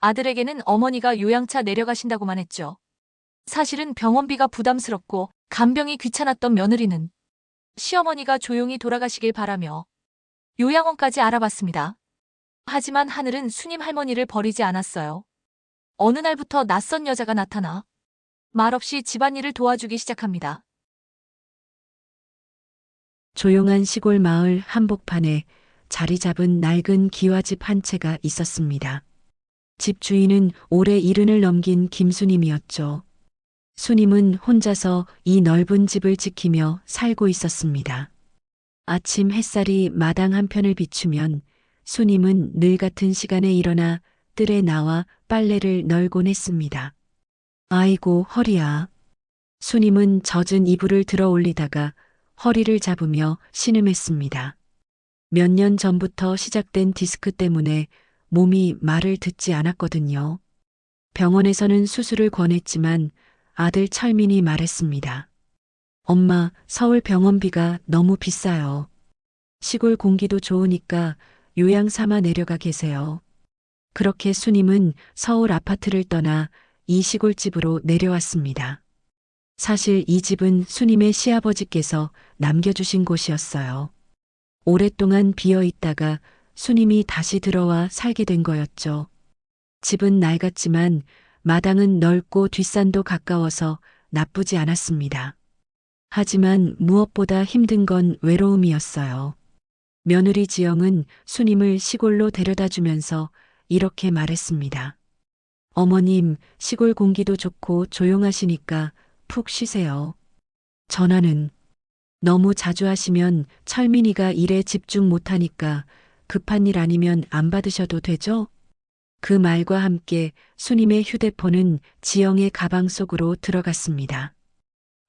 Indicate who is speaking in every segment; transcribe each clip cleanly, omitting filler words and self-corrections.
Speaker 1: 아들에게는 어머니가 요양차 내려가신다고만 했죠. 사실은 병원비가 부담스럽고 간병이 귀찮았던 며느리는 시어머니가 조용히 돌아가시길 바라며 요양원까지 알아봤습니다. 하지만 하늘은 수님 할머니를 버리지 않았어요. 어느 날부터 낯선 여자가 나타나 말없이 집안일을 도와주기 시작합니다.
Speaker 2: 조용한 시골 마을 한복판에 자리 잡은 낡은 기와집 한 채가 있었습니다. 집 주인은 오래 70을 넘긴 김수님이었죠. 수님은 혼자서 이 넓은 집을 지키며 살고 있었습니다. 아침 햇살이 마당 한편을 비추면 수님은 늘 같은 시간에 일어나 뜰에 나와 빨래를 널곤 했습니다. 아이고 허리야. 수님은 젖은 이불을 들어 올리다가 허리를 잡으며 신음했습니다. 몇 년 전부터 시작된 디스크 때문에 몸이 말을 듣지 않았거든요. 병원에서는 수술을 권했지만 아들 철민이 말했습니다. 엄마, 서울 병원비가 너무 비싸요. 시골 공기도 좋으니까 요양 삼아 내려가 계세요. 그렇게 수님은 서울 아파트를 떠나 이 시골집으로 내려왔습니다. 사실 이 집은 수님의 시아버지께서 남겨주신 곳이었어요. 오랫동안 비어 있다가 수님이 다시 들어와 살게 된 거였죠. 집은 낡았지만 마당은 넓고 뒷산도 가까워서 나쁘지 않았습니다. 하지만 무엇보다 힘든 건 외로움이었어요. 며느리 지영은 수님을 시골로 데려다 주면서 이렇게 말했습니다. 어머님, 시골 공기도 좋고 조용하시니까 푹 쉬세요. 전화는 너무 자주 하시면 철민이가 일에 집중 못하니까 급한 일 아니면 안 받으셔도 되죠? 그 말과 함께 수님의 휴대폰은 지영의 가방 속으로 들어갔습니다.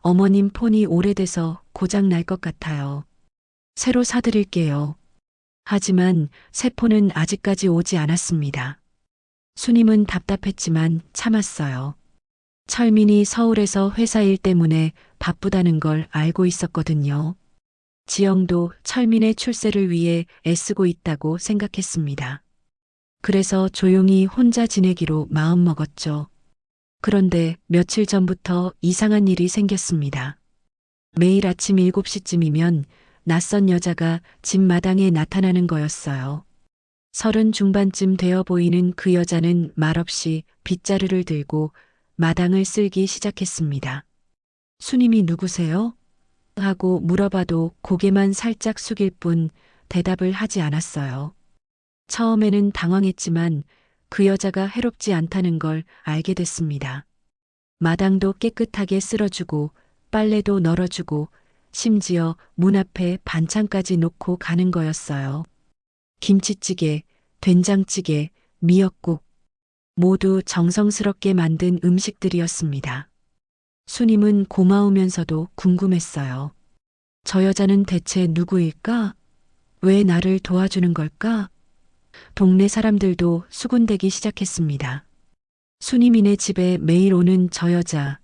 Speaker 2: 어머님 폰이 오래돼서 고장 날 것 같아요. 새로 사드릴게요. 하지만 새 폰은 아직까지 오지 않았습니다. 수님은 답답했지만 참았어요. 철민이 서울에서 회사 일 때문에 바쁘다는 걸 알고 있었거든요. 지영도 철민의 출세를 위해 애쓰고 있다고 생각했습니다. 그래서 조용히 혼자 지내기로 마음먹었죠. 그런데 며칠 전부터 이상한 일이 생겼습니다. 매일 아침 7시쯤이면 낯선 여자가 집 마당에 나타나는 거였어요. 30 중반쯤 되어 보이는 그 여자는 말없이 빗자루를 들고 마당을 쓸기 시작했습니다. 수님이 누구세요? 하고 물어봐도 고개만 살짝 숙일 뿐 대답을 하지 않았어요. 처음에는 당황했지만 그 여자가 해롭지 않다는 걸 알게 됐습니다. 마당도 깨끗하게 쓸어주고 빨래도 널어주고 심지어 문 앞에 반찬까지 놓고 가는 거였어요. 김치찌개, 된장찌개, 미역국 모두 정성스럽게 만든 음식들이었습니다. 수님은 고마우면서도 궁금했어요. 저 여자는 대체 누구일까? 왜 나를 도와주는 걸까? 동네 사람들도 수군대기 시작했습니다. 수님이네 집에 매일 오는 저 여자,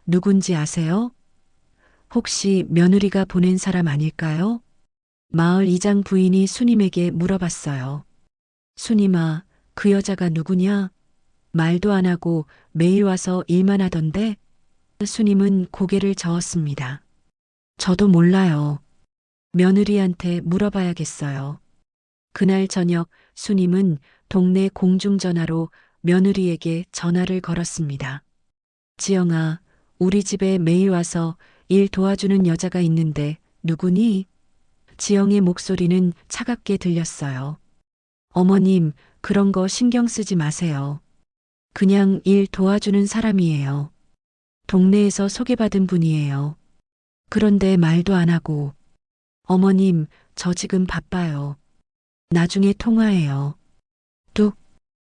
Speaker 2: 누군지 아세요? 혹시 며느리가 보낸 사람 아닐까요? 마을 이장 부인이 수님에게 물어봤어요. 수님아, 그 여자가 누구냐? 말도 안 하고 매일 와서 일만 하던데? 수님은 고개를 저었습니다. 저도 몰라요. 며느리한테 물어봐야겠어요. 그날 저녁 수님은 동네 공중전화로 며느리에게 전화를 걸었습니다. 지영아, 우리 집에 매일 와서 일 도와주는 여자가 있는데 누구니? 지영의 목소리는 차갑게 들렸어요. 어머님, 그런 거 신경 쓰지 마세요. 그냥 일 도와주는 사람이에요. 동네에서 소개받은 분이에요. 그런데 말도 안 하고. 어머님, 저 지금 바빠요. 나중에 통화해요. 뚝.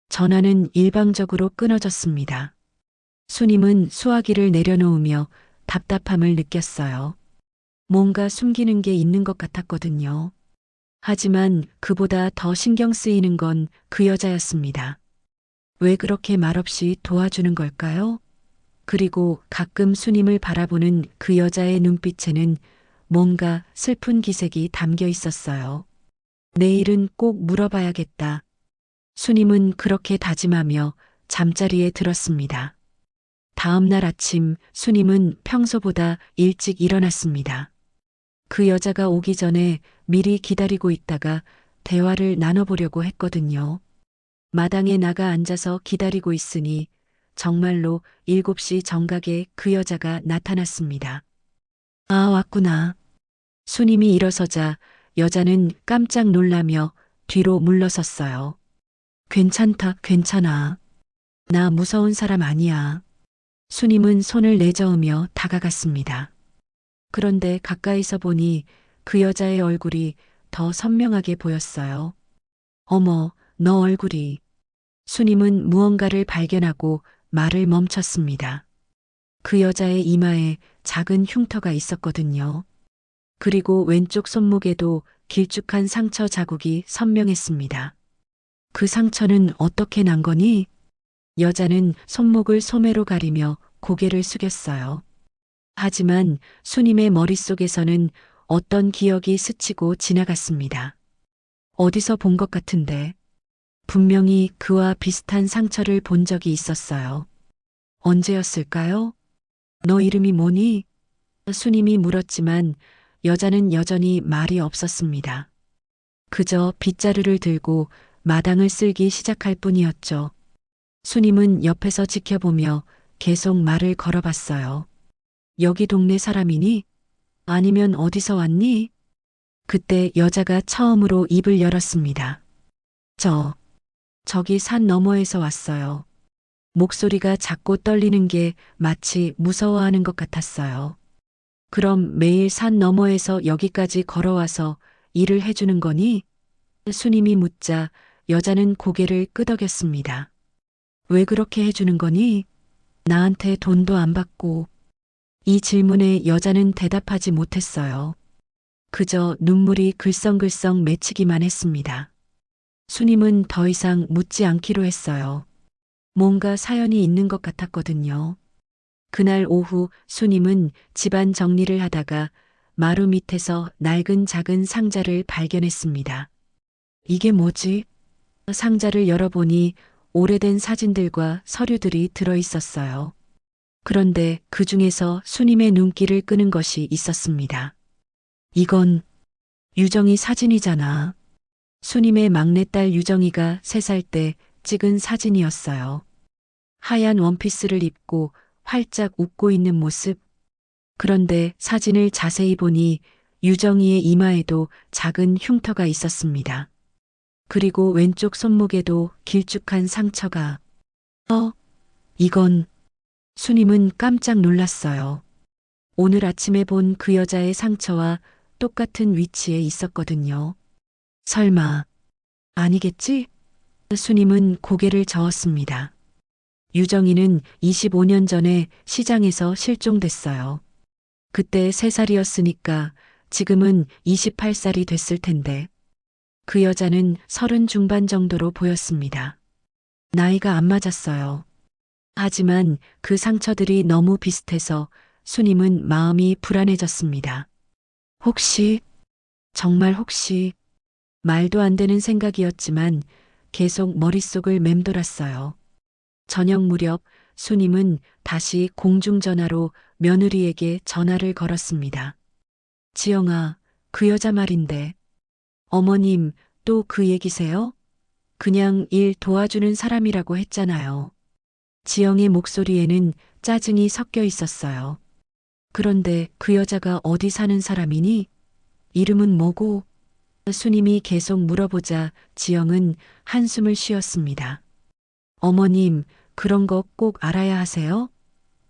Speaker 2: 전화는 일방적으로 끊어졌습니다. 수님은 수화기를 내려놓으며 답답함을 느꼈어요. 뭔가 숨기는 게 있는 것 같았거든요. 하지만 그보다 더 신경 쓰이는 건 그 여자였습니다. 왜 그렇게 말없이 도와주는 걸까요? 그리고 가끔 수님을 바라보는 그 여자의 눈빛에는 뭔가 슬픈 기색이 담겨 있었어요. 내일은 꼭 물어봐야겠다. 수님은 그렇게 다짐하며 잠자리에 들었습니다. 다음 날 아침 수님은 평소보다 일찍 일어났습니다. 그 여자가 오기 전에 미리 기다리고 있다가 대화를 나눠보려고 했거든요. 마당에 나가 앉아서 기다리고 있으니 정말로 7시 정각에 그 여자가 나타났습니다. 아, 왔구나. 수님이 일어서자 여자는 깜짝 놀라며 뒤로 물러섰어요. 괜찮다, 괜찮아. 나 무서운 사람 아니야. 수님은 손을 내저으며 다가갔습니다. 그런데 가까이서 보니 그 여자의 얼굴이 더 선명하게 보였어요. 어머, 너 얼굴이. 수님은 무언가를 발견하고 말을 멈췄습니다. 그 여자의 이마에 작은 흉터가 있었거든요. 그리고 왼쪽 손목에도 길쭉한 상처 자국이 선명했습니다. 그 상처는 어떻게 난 거니? 여자는 손목을 소매로 가리며 고개를 숙였어요. 하지만 수님의 머릿속에서는 어떤 기억이 스치고 지나갔습니다. 어디서 본 것 같은데. 분명히 그와 비슷한 상처를 본 적이 있었어요. 언제였을까요? 너 이름이 뭐니? 수님이 물었지만 여자는 여전히 말이 없었습니다. 그저 빗자루를 들고 마당을 쓸기 시작할 뿐이었죠. 수님은 옆에서 지켜보며 계속 말을 걸어봤어요. 여기 동네 사람이니? 아니면 어디서 왔니? 그때 여자가 처음으로 입을 열었습니다. 저기 산 너머에서 왔어요. 목소리가 작고 떨리는 게 마치 무서워하는 것 같았어요. 그럼 매일 산 너머에서 여기까지 걸어와서 일을 해주는 거니? 수님이 묻자 여자는 고개를 끄덕였습니다. 왜 그렇게 해주는 거니? 나한테 돈도 안 받고. 이 질문에 여자는 대답하지 못했어요. 그저 눈물이 글썽글썽 맺히기만 했습니다. 수님은 더 이상 묻지 않기로 했어요. 뭔가 사연이 있는 것 같았거든요. 그날 오후 수님은 집안 정리를 하다가 마루 밑에서 낡은 작은 상자를 발견했습니다. 이게 뭐지? 상자를 열어보니 오래된 사진들과 서류들이 들어 있었어요. 그런데 그 중에서 수님의 눈길을 끄는 것이 있었습니다. 이건 유정이 사진이잖아. 수님의 막내딸 유정이가 3살 때 찍은 사진이었어요. 하얀 원피스를 입고 활짝 웃고 있는 모습. 그런데 사진을 자세히 보니 유정이의 이마에도 작은 흉터가 있었습니다. 그리고 왼쪽 손목에도 길쭉한 상처가. 이건. 수님은 깜짝 놀랐어요. 오늘 아침에 본 그 여자의 상처와 똑같은 위치에 있었거든요. 설마, 아니겠지? 수님은 고개를 저었습니다. 유정이는 25년 전에 시장에서 실종됐어요. 그때 3살이었으니까 지금은 28살이 됐을 텐데. 그 여자는 30 중반 정도로 보였습니다. 나이가 안 맞았어요. 하지만 그 상처들이 너무 비슷해서 수님은 마음이 불안해졌습니다. 혹시, 정말 혹시, 말도 안 되는 생각이었지만 계속 머릿속을 맴돌았어요. 저녁 무렵 수님은 다시 공중전화로 며느리에게 전화를 걸었습니다. 지영아, 그 여자 말인데. 어머님, 또 그 얘기세요? 그냥 일 도와주는 사람이라고 했잖아요. 지영의 목소리에는 짜증이 섞여 있었어요. 그런데 그 여자가 어디 사는 사람이니? 이름은 뭐고? 수님이 계속 물어보자 지영은 한숨을 쉬었습니다. 어머님, 그런 거 꼭 알아야 하세요?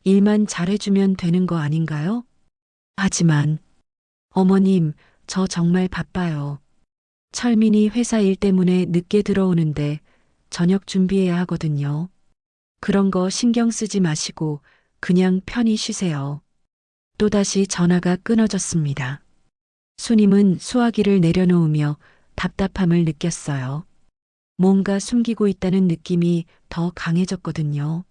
Speaker 2: 일만 잘해주면 되는 거 아닌가요? 하지만, 어머님, 저 정말 바빠요. 철민이 회사 일 때문에 늦게 들어오는데 저녁 준비해야 하거든요. 그런 거 신경 쓰지 마시고 그냥 편히 쉬세요. 또다시 전화가 끊어졌습니다. 수님은 수화기를 내려놓으며 답답함을 느꼈어요. 뭔가 숨기고 있다는 느낌이 더 강해졌거든요.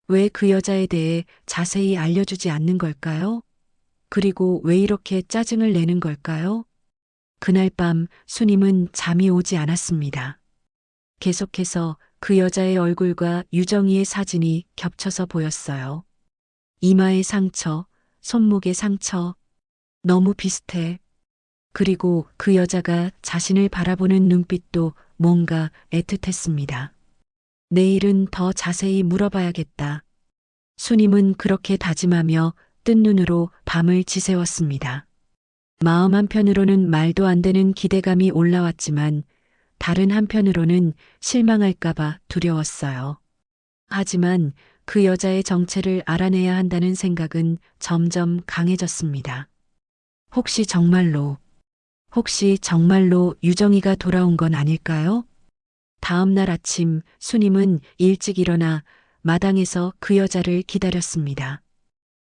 Speaker 2: 왜 그 여자에 대해 자세히 알려주지 않는 걸까요? 그리고 왜 이렇게 짜증을 내는 걸까요? 그날 밤 수님은 잠이 오지 않았습니다. 계속해서 그 여자의 얼굴과 유정이의 사진이 겹쳐서 보였어요. 이마의 상처, 손목의 상처, 너무 비슷해. 그리고 그 여자가 자신을 바라보는 눈빛도 뭔가 애틋했습니다. 내일은 더 자세히 물어봐야겠다. 수님은 그렇게 다짐하며 뜬 눈으로 밤을 지새웠습니다. 마음 한편으로는 말도 안 되는 기대감이 올라왔지만 다른 한편으로는 실망할까봐 두려웠어요. 하지만 그 여자의 정체를 알아내야 한다는 생각은 점점 강해졌습니다. 혹시 정말로 유정이가 돌아온 건 아닐까요? 다음 날 아침 수님은 일찍 일어나 마당에서 그 여자를 기다렸습니다.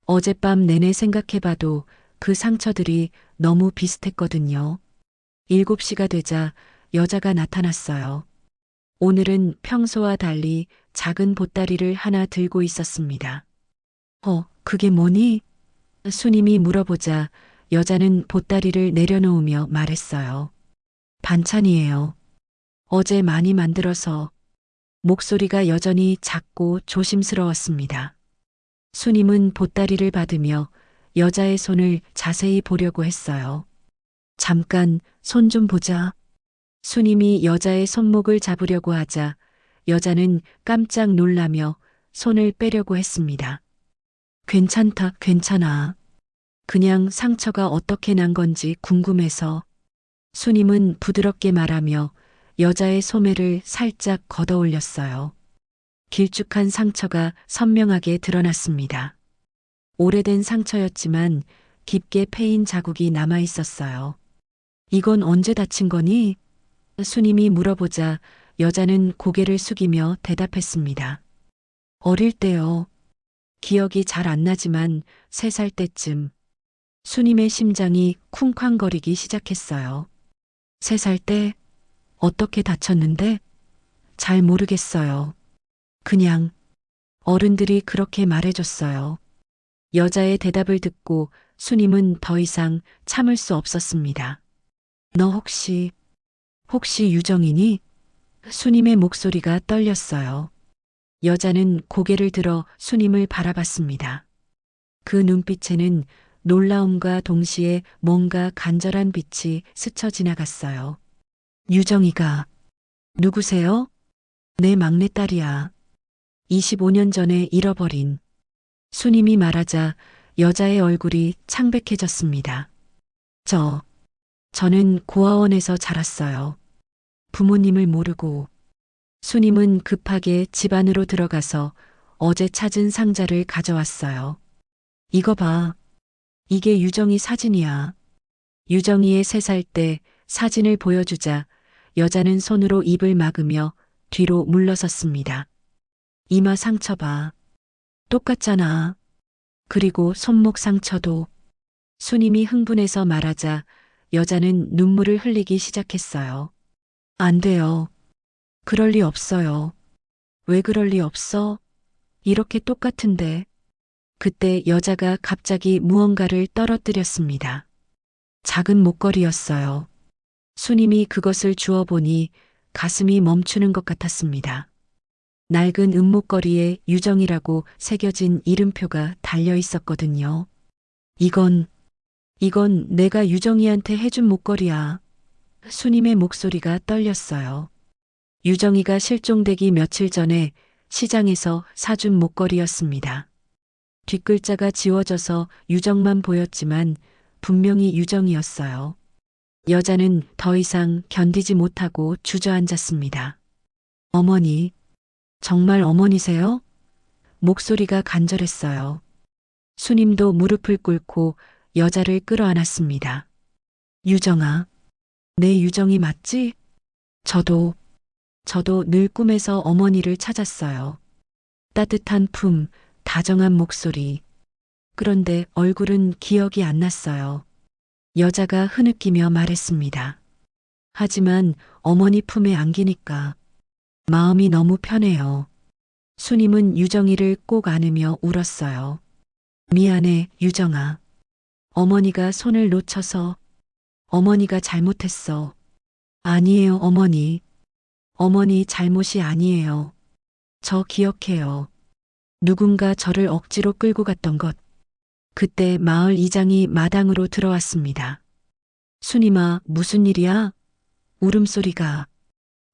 Speaker 2: 어젯밤 내내 생각해봐도 그 상처들이 너무 비슷했거든요. 7시가 되자 여자가 나타났어요. 오늘은 평소와 달리 작은 보따리를 하나 들고 있었습니다. 그게 뭐니? 수님이 물어보자 여자는 보따리를 내려놓으며 말했어요. 반찬이에요. 어제 많이 만들어서. 목소리가 여전히 작고 조심스러웠습니다. 수님은 보따리를 받으며 여자의 손을 자세히 보려고 했어요. 잠깐 손 좀 보자. 수님이 여자의 손목을 잡으려고 하자 여자는 깜짝 놀라며 손을 빼려고 했습니다. 괜찮다, 괜찮아. 그냥 상처가 어떻게 난 건지 궁금해서. 수님은 부드럽게 말하며 여자의 소매를 살짝 걷어 올렸어요. 길쭉한 상처가 선명하게 드러났습니다. 오래된 상처였지만 깊게 패인 자국이 남아 있었어요. 이건 언제 다친 거니? 수님이 물어보자 여자는 고개를 숙이며 대답했습니다. 어릴 때요. 기억이 잘 안 나지만 3살 때쯤. 수님의 심장이 쿵쾅거리기 시작했어요. 3살 때? 어떻게 다쳤는데? 잘 모르겠어요. 그냥 어른들이 그렇게 말해줬어요. 여자의 대답을 듣고 수님은 더 이상 참을 수 없었습니다. 너 혹시 유정이니? 수님의 목소리가 떨렸어요. 여자는 고개를 들어 수님을 바라봤습니다. 그 눈빛에는 놀라움과 동시에 뭔가 간절한 빛이 스쳐 지나갔어요. 유정이가 누구세요? 내 막내딸이야. 25년 전에 잃어버린. 수님이 말하자 여자의 얼굴이 창백해졌습니다. 저는 고아원에서 자랐어요. 부모님을 모르고. 수님은 급하게 집 안으로 들어가서 어제 찾은 상자를 가져왔어요. 이거 봐. 이게 유정이 사진이야. 유정이의 3살 때 사진을 보여주자 여자는 손으로 입을 막으며 뒤로 물러섰습니다. 이마 상처 봐. 똑같잖아. 그리고 손목 상처도. 수님이 흥분해서 말하자 여자는 눈물을 흘리기 시작했어요. 안 돼요. 그럴 리 없어요. 왜 그럴 리 없어? 이렇게 똑같은데. 그때 여자가 갑자기 무언가를 떨어뜨렸습니다. 작은 목걸이였어요. 수님이 그것을 주워보니 가슴이 멈추는 것 같았습니다. 낡은 은목걸이에 유정이라고 새겨진 이름표가 달려 있었거든요. 이건 내가 유정이한테 해준 목걸이야. 수님의 목소리가 떨렸어요. 유정이가 실종되기 며칠 전에 시장에서 사준 목걸이였습니다. 뒷글자가 지워져서 유정만 보였지만 분명히 유정이었어요. 여자는 더 이상 견디지 못하고 주저앉았습니다. 어머니, 정말 어머니세요? 목소리가 간절했어요. 수님도 무릎을 꿇고 여자를 끌어안았습니다. 유정아, 내 유정이 맞지? 저도 늘 꿈에서 어머니를 찾았어요. 따뜻한 품, 다정한 목소리. 그런데 얼굴은 기억이 안 났어요. 여자가 흐느끼며 말했습니다. 하지만 어머니 품에 안기니까 마음이 너무 편해요. 수님은 유정이를 꼭 안으며 울었어요. 미안해, 유정아. 어머니가 손을 놓쳐서. 어머니가 잘못했어. 아니에요, 어머니. 어머니 잘못이 아니에요. 저 기억해요. 누군가 저를 억지로 끌고 갔던 것. 그때 마을 이장이 마당으로 들어왔습니다. 순임아, 무슨 일이야? 울음소리가.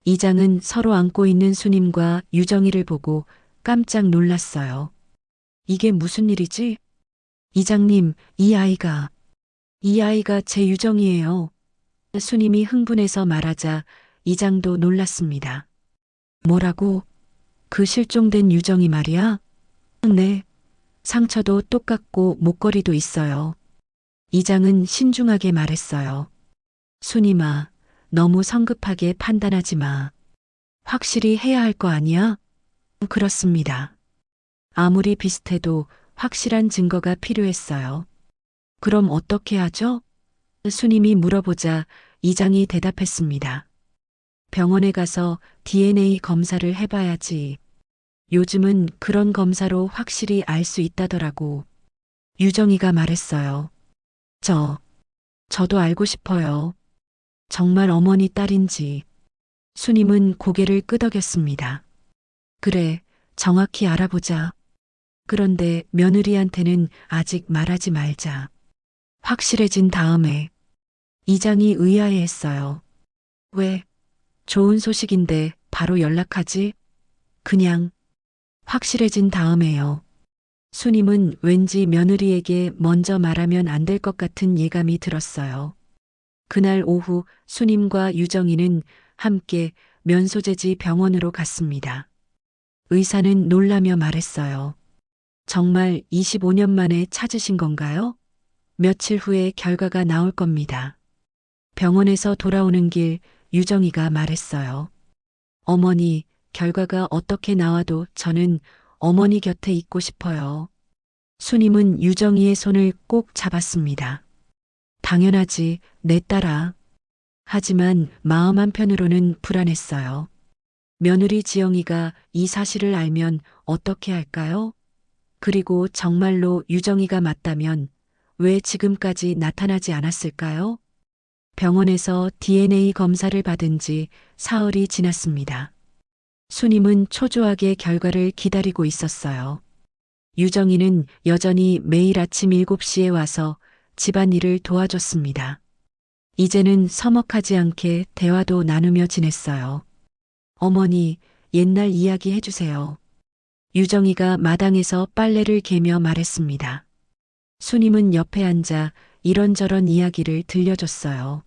Speaker 2: 이장은 서로 안고 있는 순임과 유정이를 보고 깜짝 놀랐어요. 이게 무슨 일이지? 이장님, 이 아이가 제 유정이에요. 순임이 흥분해서 말하자 이장도 놀랐습니다. 뭐라고? 그 실종된 유정이 말이야? 네. 상처도 똑같고 목걸이도 있어요. 이장은 신중하게 말했어요. 순임아, 너무 성급하게 판단하지 마. 확실히 해야 할 거 아니야? 그렇습니다. 아무리 비슷해도 확실한 증거가 필요했어요. 그럼 어떻게 하죠? 순임이 물어보자 이장이 대답했습니다. 병원에 가서 DNA 검사를 해봐야지. 요즘은 그런 검사로 확실히 알 수 있다더라고. 유정이가 말했어요. 저도 알고 싶어요. 정말 어머니 딸인지. 순임은 고개를 끄덕였습니다. 그래, 정확히 알아보자. 그런데 며느리한테는 아직 말하지 말자. 확실해진 다음에. 이장이 의아해했어요. 왜? 좋은 소식인데 바로 연락하지? 그냥 확실해진 다음에요. 순임은 왠지 며느리에게 먼저 말하면 안 될 것 같은 예감이 들었어요. 그날 오후 순임과 유정이는 함께 면소재지 병원으로 갔습니다. 의사는 놀라며 말했어요. 정말 25년 만에 찾으신 건가요? 며칠 후에 결과가 나올 겁니다. 병원에서 돌아오는 길 유정이가 말했어요. 어머니, 결과가 어떻게 나와도 저는 어머니 곁에 있고 싶어요. 순임은 유정이의 손을 꼭 잡았습니다. 당연하지, 내 딸아. 하지만 마음 한편으로는 불안했어요. 며느리 지영이가 이 사실을 알면 어떻게 할까요? 그리고 정말로 유정이가 맞다면 왜 지금까지 나타나지 않았을까요? 병원에서 DNA 검사를 받은 지 사흘이 지났습니다. 순임은 초조하게 결과를 기다리고 있었어요. 유정이는 여전히 매일 아침 7시에 와서 집안일을 도와줬습니다. 이제는 서먹하지 않게 대화도 나누며 지냈어요. 어머니, 옛날 이야기 해주세요. 유정이가 마당에서 빨래를 개며 말했습니다. 순임은 옆에 앉아 이런저런 이야기를 들려줬어요.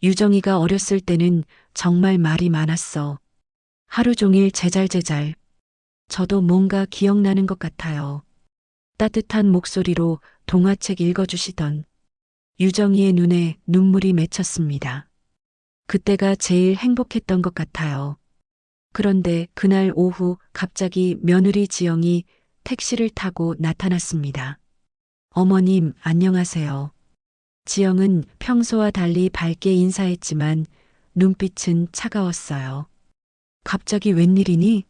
Speaker 2: 유정이가 어렸을 때는 정말 말이 많았어. 하루 종일 제잘제잘. 저도 뭔가 기억나는 것 같아요. 따뜻한 목소리로 동화책 읽어주시던 유정이의 눈에 눈물이 맺혔습니다. 그때가 제일 행복했던 것 같아요. 그런데 그날 오후 갑자기 며느리 지영이 택시를 타고 나타났습니다. 어머님, 안녕하세요. 지영은 평소와 달리 밝게 인사했지만 눈빛은 차가웠어요. 갑자기 웬일이니?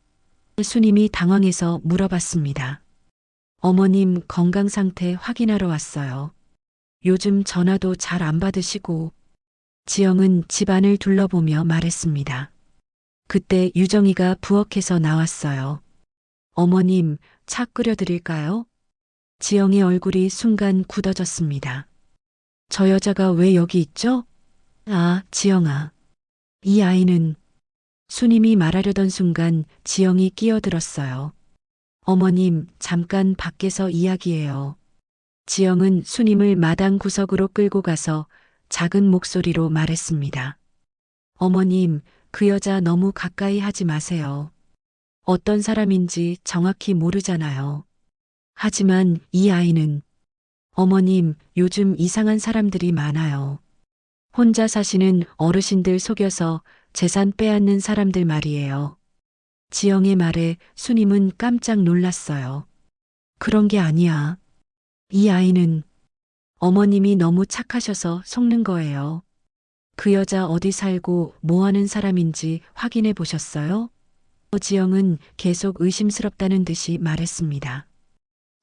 Speaker 2: 순임이 당황해서 물어봤습니다. 어머님 건강 상태 확인하러 왔어요. 요즘 전화도 잘 안 받으시고. 지영은 집안을 둘러보며 말했습니다. 그때 유정이가 부엌에서 나왔어요. 어머님, 차 끓여드릴까요? 지영의 얼굴이 순간 굳어졌습니다. 저 여자가 왜 여기 있죠? 아, 지영아. 이 아이는. 순임이 말하려던 순간 지영이 끼어들었어요. 어머님, 잠깐 밖에서 이야기해요. 지영은 순임을 마당 구석으로 끌고 가서 작은 목소리로 말했습니다. 어머님, 그 여자 너무 가까이 하지 마세요. 어떤 사람인지 정확히 모르잖아요. 하지만 이 아이는. 어머님, 요즘 이상한 사람들이 많아요. 혼자 사시는 어르신들 속여서 재산 빼앗는 사람들 말이에요. 지영의 말에 순임은 깜짝 놀랐어요. 그런 게 아니야. 이 아이는. 어머님이 너무 착하셔서 속는 거예요. 그 여자 어디 살고 뭐 하는 사람인지 확인해 보셨어요? 지영은 계속 의심스럽다는 듯이 말했습니다.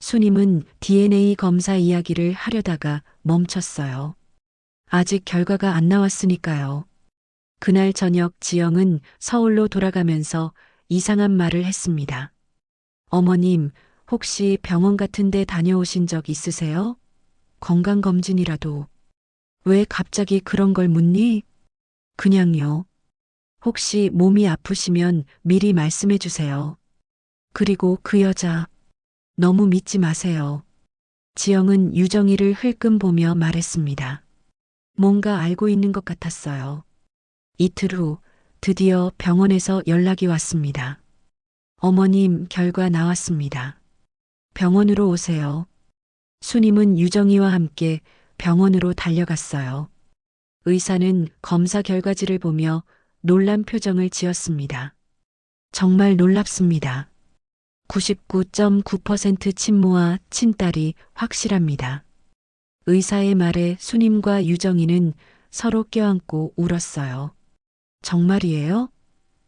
Speaker 2: 순임은 DNA 검사 이야기를 하려다가 멈췄어요. 아직 결과가 안 나왔으니까요. 그날 저녁 지영은 서울로 돌아가면서 이상한 말을 했습니다. 어머님, 혹시 병원 같은 데 다녀오신 적 있으세요? 건강검진이라도. 왜 갑자기 그런 걸 묻니? 그냥요. 혹시 몸이 아프시면 미리 말씀해 주세요. 그리고 그 여자, 너무 믿지 마세요. 지영은 유정이를 흘끔 보며 말했습니다. 뭔가 알고 있는 것 같았어요. 이틀 후 드디어 병원에서 연락이 왔습니다. 어머님, 결과 나왔습니다. 병원으로 오세요. 수님은 유정이와 함께 병원으로 달려갔어요. 의사는 검사 결과지를 보며 놀란 표정을 지었습니다. 정말 놀랍습니다. 99.9% 친모와 친딸이 확실합니다. 의사의 말에 수님과 유정이는 서로 껴안고 울었어요. 정말이에요?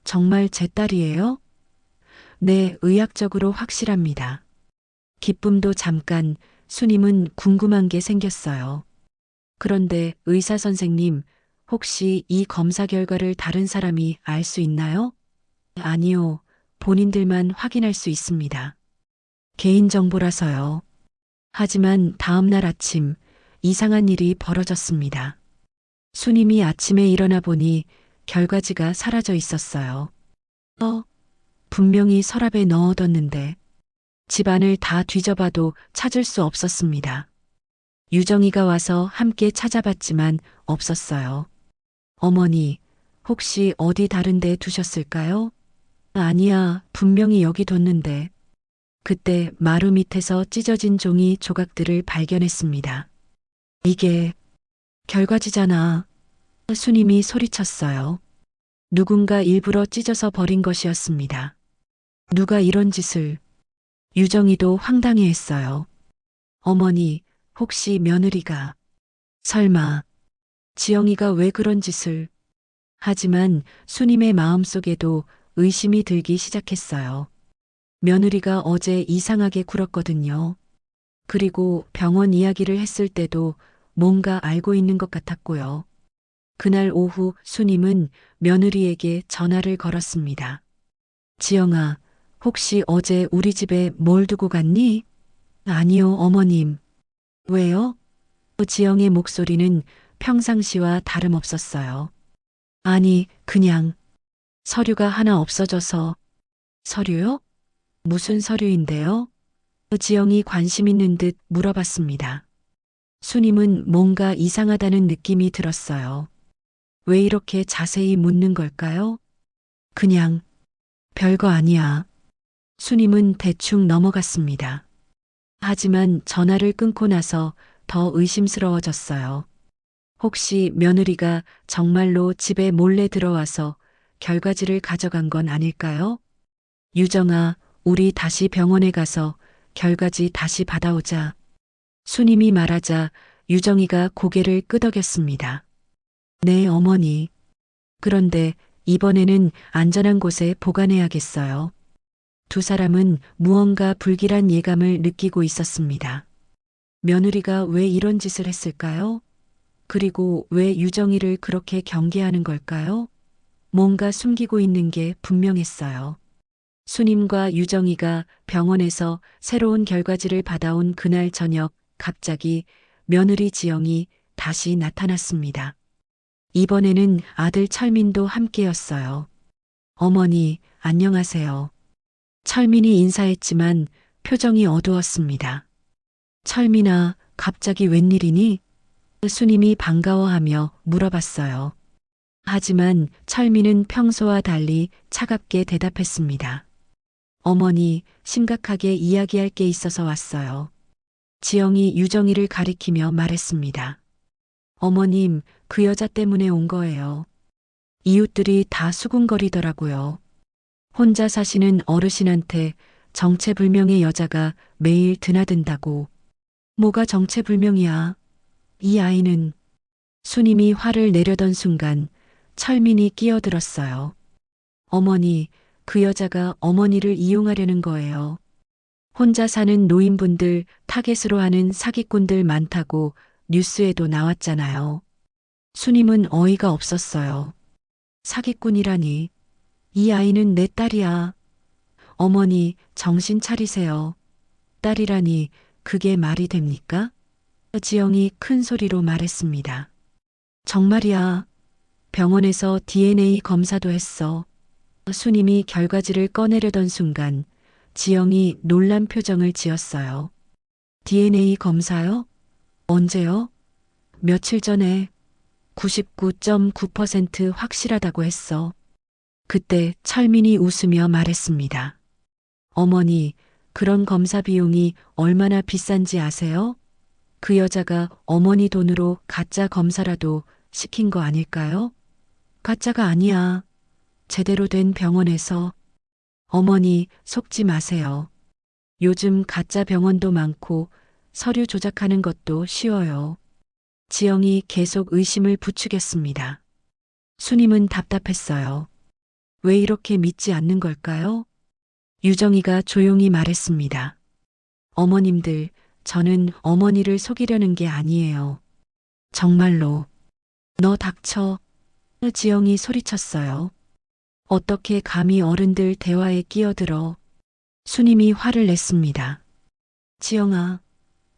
Speaker 2: 정말 제 딸이에요? 네, 의학적으로 확실합니다. 기쁨도 잠깐, 수님은 궁금한 게 생겼어요. 그런데 의사 선생님, 혹시 이 검사 결과를 다른 사람이 알 수 있나요? 아니요, 본인들만 확인할 수 있습니다. 개인정보라서요. 하지만 다음 날 아침, 이상한 일이 벌어졌습니다. 수님이 아침에 일어나 보니 결과지가 사라져 있었어요. 분명히 서랍에 넣어뒀는데 집안을 다 뒤져봐도 찾을 수 없었습니다. 유정이가 와서 함께 찾아봤지만 없었어요. 어머니, 혹시 어디 다른 데 두셨을까요? 아니야, 분명히 여기 뒀는데. 그때 마루 밑에서 찢어진 종이 조각들을 발견했습니다. 이게 결과지잖아. 수님이 소리쳤어요. 누군가 일부러 찢어서 버린 것이었습니다. 누가 이런 짓을. 유정이도 황당해했어요. 어머니, 혹시 며느리가. 설마. 지영이가 왜 그런 짓을. 하지만 수님의 마음속에도 의심이 들기 시작했어요. 며느리가 어제 이상하게 굴었거든요. 그리고 병원 이야기를 했을 때도 뭔가 알고 있는 것 같았고요. 그날 오후 수님은 며느리에게 전화를 걸었습니다. 지영아, 혹시 어제 우리 집에 뭘 두고 갔니? 아니요, 어머님. 왜요? 지영의 목소리는 평상시와 다름없었어요. 아니, 그냥 서류가 하나 없어져서. 서류요? 무슨 서류인데요? 지영이 관심 있는 듯 물어봤습니다. 수님은 뭔가 이상하다는 느낌이 들었어요. 왜 이렇게 자세히 묻는 걸까요? 그냥 별거 아니야. 수님은 대충 넘어갔습니다. 하지만 전화를 끊고 나서 더 의심스러워졌어요. 혹시 며느리가 정말로 집에 몰래 들어와서 결과지를 가져간 건 아닐까요? 유정아, 우리 다시 병원에 가서 결과지 다시 받아오자. 수님이 말하자 유정이가 고개를 끄덕였습니다. 네, 어머니. 그런데 이번에는 안전한 곳에 보관해야겠어요. 두 사람은 무언가 불길한 예감을 느끼고 있었습니다. 며느리가 왜 이런 짓을 했을까요? 그리고 왜 유정이를 그렇게 경계하는 걸까요? 뭔가 숨기고 있는 게 분명했어요. 수님과 유정이가 병원에서 새로운 결과지를 받아온 그날 저녁 갑자기 며느리 지영이 다시 나타났습니다. 이번에는 아들 철민도 함께였어요. 어머니, 안녕하세요. 철민이 인사했지만 표정이 어두웠습니다. 철민아, 갑자기 웬일이니? 수님이 반가워하며 물어봤어요. 하지만 철민은 평소와 달리 차갑게 대답했습니다. 어머니, 심각하게 이야기할 게 있어서 왔어요. 지영이 유정이를 가리키며 말했습니다. 어머님, 그 여자 때문에 온 거예요. 이웃들이 다 수군거리더라고요. 혼자 사시는 어르신한테 정체불명의 여자가 매일 드나든다고. 뭐가 정체불명이야. 이 아이는. 수님이 화를 내려던 순간 철민이 끼어들었어요. 어머니, 그 여자가 어머니를 이용하려는 거예요. 혼자 사는 노인분들 타겟으로 하는 사기꾼들 많다고 뉴스에도 나왔잖아요. 수님은 어이가 없었어요. 사기꾼이라니. 이 아이는 내 딸이야. 어머니, 정신 차리세요. 딸이라니, 그게 말이 됩니까? 지영이 큰 소리로 말했습니다. 정말이야. 병원에서 DNA 검사도 했어. 수님이 결과지를 꺼내려던 순간 지영이 놀란 표정을 지었어요. DNA 검사요? 언제요? 며칠 전에 99.9% 확실하다고 했어. 그때 철민이 웃으며 말했습니다. 어머니, 그런 검사 비용이 얼마나 비싼지 아세요? 그 여자가 어머니 돈으로 가짜 검사라도 시킨 거 아닐까요? 가짜가 아니야. 제대로 된 병원에서. 어머니, 속지 마세요. 요즘 가짜 병원도 많고 서류 조작하는 것도 쉬워요. 지영이 계속 의심을 부추겼습니다. 수님은 답답했어요. 왜 이렇게 믿지 않는 걸까요? 유정이가 조용히 말했습니다. 어머님들, 저는 어머니를 속이려는 게 아니에요. 정말로. 너 닥쳐. 지영이 소리쳤어요. 어떻게 감히 어른들 대화에 끼어들어. 수님이 화를 냈습니다. 지영아,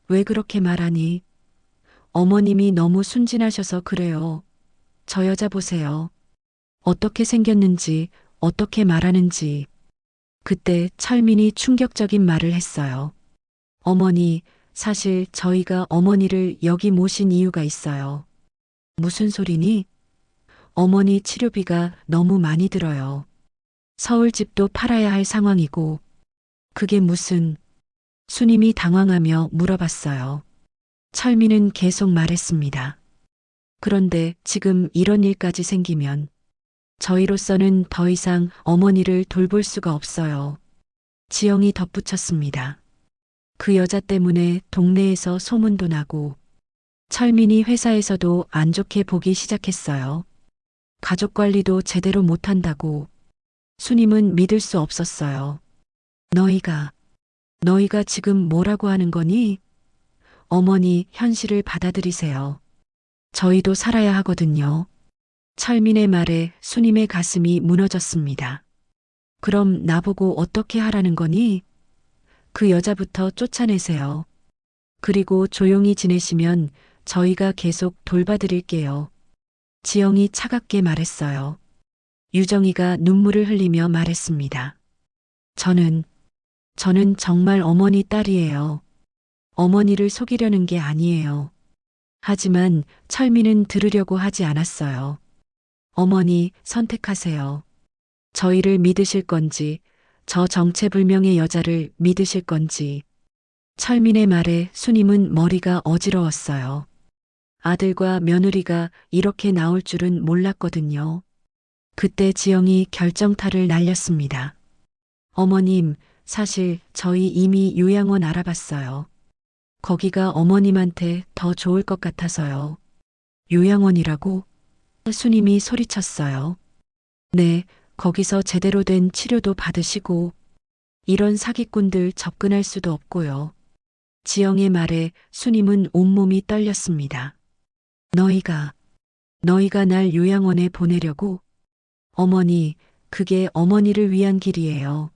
Speaker 2: 왜 그렇게 말하니? 어머님이 너무 순진하셔서 그래요. 저 여자 보세요. 어떻게 생겼는지, 어떻게 말하는지. 그때 철민이 충격적인 말을 했어요. 어머니, 사실 저희가 어머니를 여기 모신 이유가 있어요. 무슨 소리니? 어머니 치료비가 너무 많이 들어요. 서울 집도 팔아야 할 상황이고. 그게 무슨... 수님이 당황하며 물어봤어요. 철민은 계속 말했습니다. 그런데 지금 이런 일까지 생기면 저희로서는 더 이상 어머니를 돌볼 수가 없어요. 지영이 덧붙였습니다. 그 여자 때문에 동네에서 소문도 나고 철민이 회사에서도 안 좋게 보기 시작했어요. 가족 관리도 제대로 못한다고. 수님은 믿을 수 없었어요. 너희가 지금 뭐라고 하는 거니? 어머니, 현실을 받아들이세요. 저희도 살아야 하거든요. 철민의 말에 수님의 가슴이 무너졌습니다. 그럼 나보고 어떻게 하라는 거니? 그 여자부터 쫓아내세요. 그리고 조용히 지내시면 저희가 계속 돌봐드릴게요. 지영이 차갑게 말했어요. 유정이가 눈물을 흘리며 말했습니다. 저는 정말 어머니 딸이에요. 어머니를 속이려는 게 아니에요. 하지만 철민은 들으려고 하지 않았어요. 어머니, 선택하세요. 저희를 믿으실 건지, 저 정체불명의 여자를 믿으실 건지. 철민의 말에 수님은 머리가 어지러웠어요. 아들과 며느리가 이렇게 나올 줄은 몰랐거든요. 그때 지영이 결정타를 날렸습니다. 어머님, 사실 저희 이미 요양원 알아봤어요. 거기가 어머님한테 더 좋을 것 같아서요. 요양원이라고? 수님이 소리쳤어요. 네, 거기서 제대로 된 치료도 받으시고 이런 사기꾼들 접근할 수도 없고요. 지영의 말에 수님은 온몸이 떨렸습니다. 너희가 날 요양원에 보내려고? 어머니, 그게 어머니를 위한 길이에요.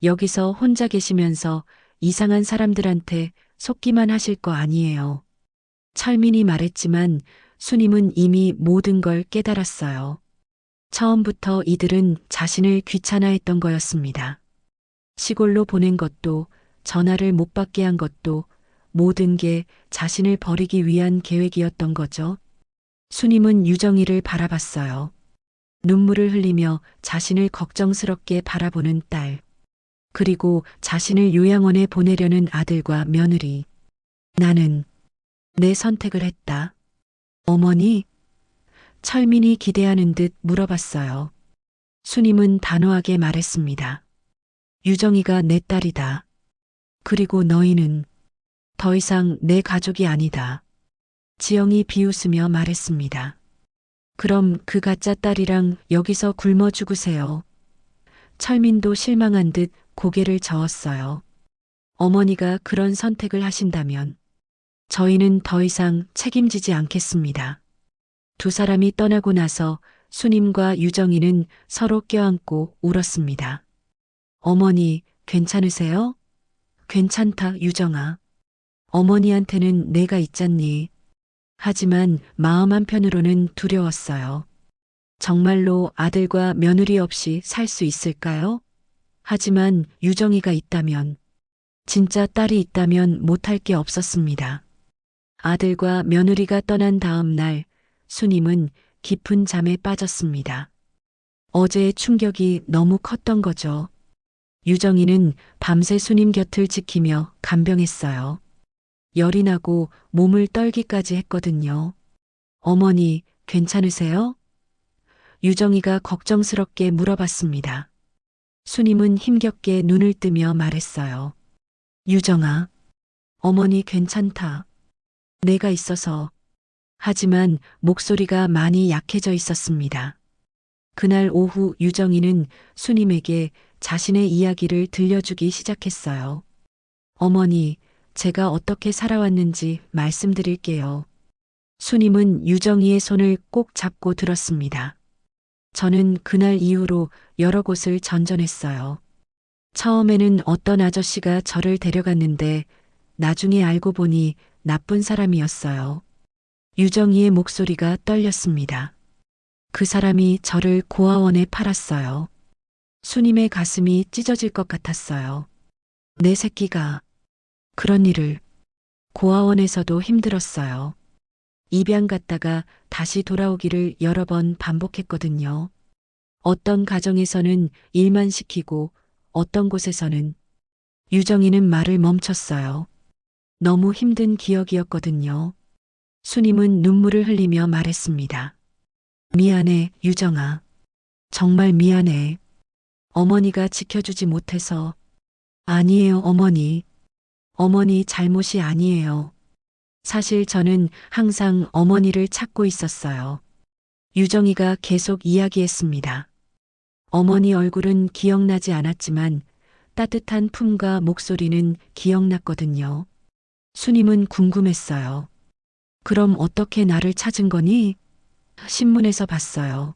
Speaker 2: 여기서 혼자 계시면서 이상한 사람들한테 속기만 하실 거 아니에요. 철민이 말했지만 수님은 이미 모든 걸 깨달았어요. 처음부터 이들은 자신을 귀찮아했던 거였습니다. 시골로 보낸 것도 전화를 못 받게 한 것도 모든 게 자신을 버리기 위한 계획이었던 거죠. 수님은 유정이를 바라봤어요. 눈물을 흘리며 자신을 걱정스럽게 바라보는 딸. 그리고 자신을 요양원에 보내려는 아들과 며느리. 나는 내 선택을 했다. 어머니? 철민이 기대하는 듯 물어봤어요. 수님은 단호하게 말했습니다. 유정이가 내 딸이다. 그리고 너희는 더 이상 내 가족이 아니다. 지영이 비웃으며 말했습니다. 그럼 그 가짜 딸이랑 여기서 굶어 죽으세요. 철민도 실망한 듯 고개를 저었어요. 어머니가 그런 선택을 하신다면 저희는 더 이상 책임지지 않겠습니다. 두 사람이 떠나고 나서 수님과 유정이는 서로 껴안고 울었습니다. 어머니, 괜찮으세요? 괜찮다, 유정아. 어머니한테는 내가 있잖니. 하지만 마음 한편으로는 두려웠어요. 정말로 아들과 며느리 없이 살 수 있을까요? 하지만 유정이가 있다면, 진짜 딸이 있다면 못할 게 없었습니다. 아들과 며느리가 떠난 다음 날, 수님은 깊은 잠에 빠졌습니다. 어제의 충격이 너무 컸던 거죠. 유정이는 밤새 수님 곁을 지키며 간병했어요. 열이 나고 몸을 떨기까지 했거든요. 어머니, 괜찮으세요? 유정이가 걱정스럽게 물어봤습니다. 수님은 힘겹게 눈을 뜨며 말했어요. 유정아, 어머니 괜찮다. 내가 있어서. 하지만 목소리가 많이 약해져 있었습니다. 그날 오후 유정이는 수님에게 자신의 이야기를 들려주기 시작했어요. 어머니, 제가 어떻게 살아왔는지 말씀드릴게요. 수님은 유정이의 손을 꼭 잡고 들었습니다. 저는 그날 이후로 여러 곳을 전전했어요. 처음에는 어떤 아저씨가 저를 데려갔는데 나중에 알고 보니 나쁜 사람이었어요. 유정이의 목소리가 떨렸습니다. 그 사람이 저를 고아원에 팔았어요. 수님의 가슴이 찢어질 것 같았어요. 내 새끼가 그런 일을. 고아원에서도 힘들었어요. 입양 갔다가 다시 돌아오기를 여러 번 반복했거든요. 어떤 가정에서는 일만 시키고 어떤 곳에서는. 유정이는 말을 멈췄어요. 너무 힘든 기억이었거든요. 수님은 눈물을 흘리며 말했습니다. 미안해, 유정아. 정말 미안해. 어머니가 지켜주지 못해서. 아니에요, 어머니. 어머니 잘못이 아니에요. 사실 저는 항상 어머니를 찾고 있었어요. 유정이가 계속 이야기했습니다. 어머니 얼굴은 기억나지 않았지만 따뜻한 품과 목소리는 기억났거든요. 수님은 궁금했어요. 그럼 어떻게 나를 찾은 거니? 신문에서 봤어요.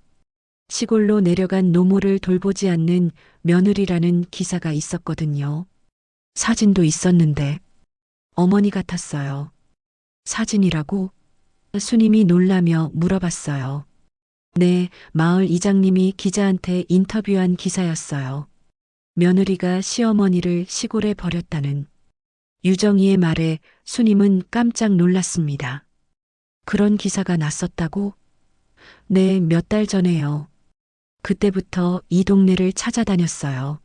Speaker 2: 시골로 내려간 노모를 돌보지 않는 며느리라는 기사가 있었거든요. 사진도 있었는데 어머니 같았어요. 사진이라고? 수님이 놀라며 물어봤어요. 네, 마을 이장님이 기자한테 인터뷰한 기사였어요. 며느리가 시어머니를 시골에 버렸다는. 유정이의 말에 수님은 깜짝 놀랐습니다. 그런 기사가 났었다고? 네, 몇 달 전에요. 그때부터 이 동네를 찾아다녔어요.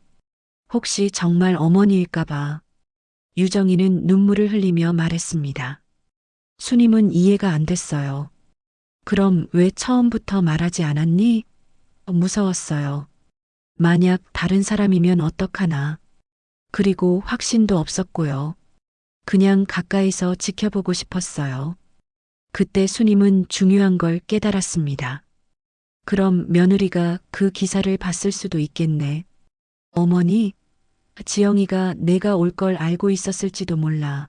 Speaker 2: 혹시 정말 어머니일까봐. 유정이는 눈물을 흘리며 말했습니다. 수님은 이해가 안 됐어요. 그럼 왜 처음부터 말하지 않았니? 무서웠어요. 만약 다른 사람이면 어떡하나. 그리고 확신도 없었고요. 그냥 가까이서 지켜보고 싶었어요. 그때 수님은 중요한 걸 깨달았습니다. 그럼 며느리가 그 기사를 봤을 수도 있겠네. 어머니, 지영이가 내가 올 걸 알고 있었을지도 몰라.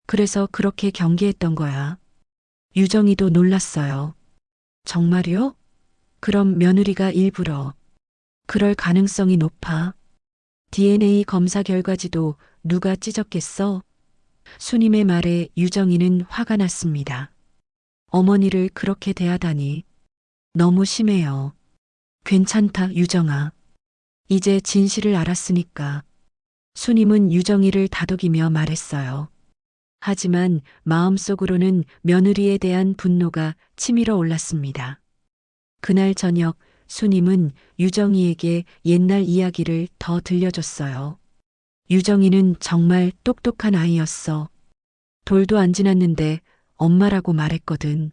Speaker 2: 그래서 그렇게 경계했던 거야. 유정이도 놀랐어요. 정말요? 그럼 며느리가 일부러. 그럴 가능성이 높아. DNA 검사 결과지도 누가 찢었겠어? 수님의 말에 유정이는 화가 났습니다. 어머니를 그렇게 대하다니. 너무 심해요. 괜찮다, 유정아. 이제 진실을 알았으니까. 수님은 유정이를 다독이며 말했어요. 하지만 마음속으로는 며느리에 대한 분노가 치밀어 올랐습니다. 그날 저녁 수님은 유정이에게 옛날 이야기를 더 들려줬어요. 유정이는 정말 똑똑한 아이였어. 돌도 안 지났는데 엄마라고 말했거든.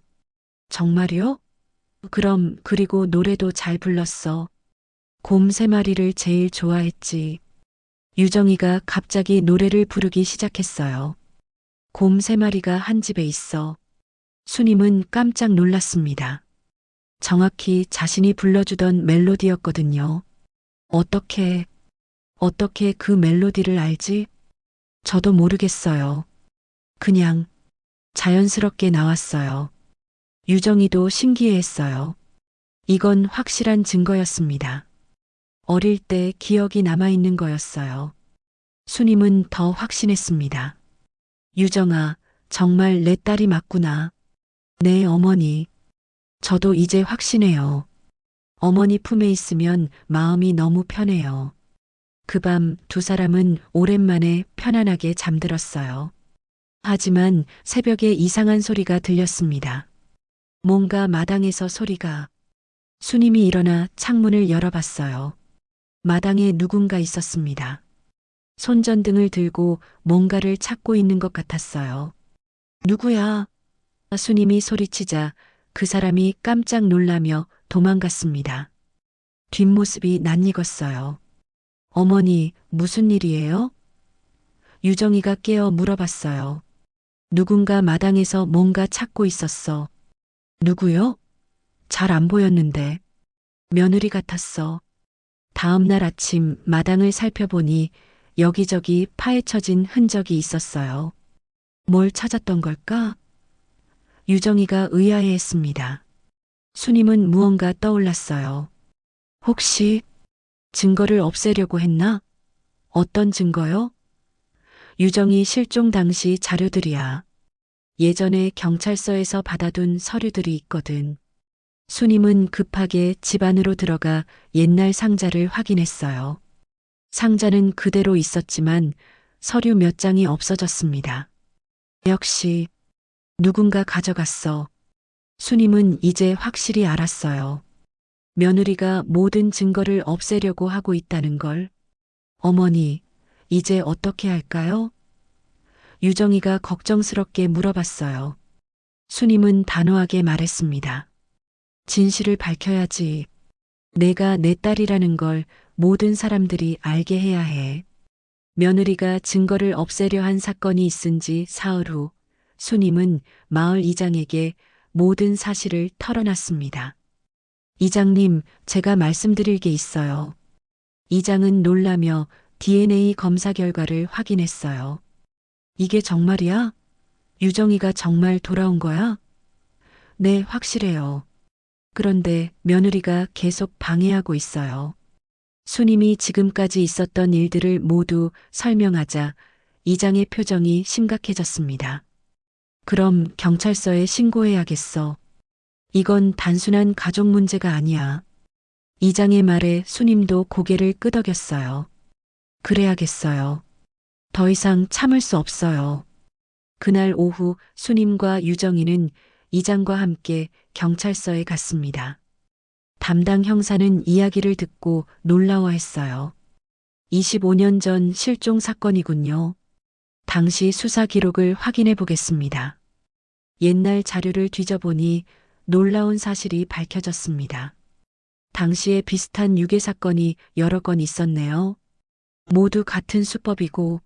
Speaker 2: 정말요? 그럼 그리고 노래도 잘 불렀어. 곰 3마리를 제일 좋아했지. 유정이가 갑자기 노래를 부르기 시작했어요. 곰 3마리가 한 집에 있어. 수님은 깜짝 놀랐습니다. 정확히 자신이 불러주던 멜로디였거든요. 어떻게 그 멜로디를 알지? 저도 모르겠어요. 그냥 자연스럽게 나왔어요. 유정이도 신기해했어요. 이건 확실한 증거였습니다. 어릴 때 기억이 남아있는 거였어요. 수님은 더 확신했습니다. 유정아, 정말 내 딸이 맞구나. 네, 어머니. 저도 이제 확신해요. 어머니 품에 있으면 마음이 너무 편해요. 그 밤 두 사람은 오랜만에 편안하게 잠들었어요. 하지만 새벽에 이상한 소리가 들렸습니다. 뭔가 마당에서 소리가. 수님이 일어나 창문을 열어봤어요. 마당에 누군가 있었습니다. 손전등을 들고 뭔가를 찾고 있는 것 같았어요. 누구야? 수님이 소리치자 그 사람이 깜짝 놀라며 도망갔습니다. 뒷모습이 낯익었어요. 어머니, 무슨 일이에요? 유정이가 깨어 물어봤어요. 누군가 마당에서 뭔가 찾고 있었어. 누구요? 잘 안 보였는데. 며느리 같았어. 다음 날 아침 마당을 살펴보니 여기저기 파헤쳐진 흔적이 있었어요. 뭘 찾았던 걸까? 유정이가 의아해했습니다. 수님은 무언가 떠올랐어요. 혹시 증거를 없애려고 했나? 어떤 증거요? 유정이 실종 당시 자료들이야. 예전에 경찰서에서 받아둔 서류들이 있거든. 수님은 급하게 집 안으로 들어가 옛날 상자를 확인했어요. 상자는 그대로 있었지만 서류 몇 장이 없어졌습니다. 역시 누군가 가져갔어. 수님은 이제 확실히 알았어요. 며느리가 모든 증거를 없애려고 하고 있다는 걸. 어머니, 이제 어떻게 할까요? 유정이가 걱정스럽게 물어봤어요. 수님은 단호하게 말했습니다. 진실을 밝혀야지. 내가 내 딸이라는 걸 모든 사람들이 알게 해야 해. 며느리가 증거를 없애려 한 사건이 있은 지 사흘 후 수님은 마을 이장에게 모든 사실을 털어놨습니다. 이장님, 제가 말씀드릴 게 있어요. 이장은 놀라며 DNA 검사 결과를 확인했어요. 이게 정말이야? 유정이가 정말 돌아온 거야? 네, 확실해요. 그런데 며느리가 계속 방해하고 있어요. 수님이 지금까지 있었던 일들을 모두 설명하자 이장의 표정이 심각해졌습니다. 그럼 경찰서에 신고해야겠어. 이건 단순한 가족 문제가 아니야. 이장의 말에 수님도 고개를 끄덕였어요. 그래야겠어요. 더 이상 참을 수 없어요. 그날 오후 수님과 유정이는 이장과 함께 경찰서에 갔습니다. 담당 형사는 이야기를 듣고 놀라워했어요. 25년 전 실종 사건이군요. 당시 수사 기록을 확인해 보겠습니다. 옛날 자료를 뒤져보니 놀라운 사실이 밝혀졌습니다. 당시에 비슷한 유괴 사건이 여러 건 있었네요. 모두 같은 수법이고.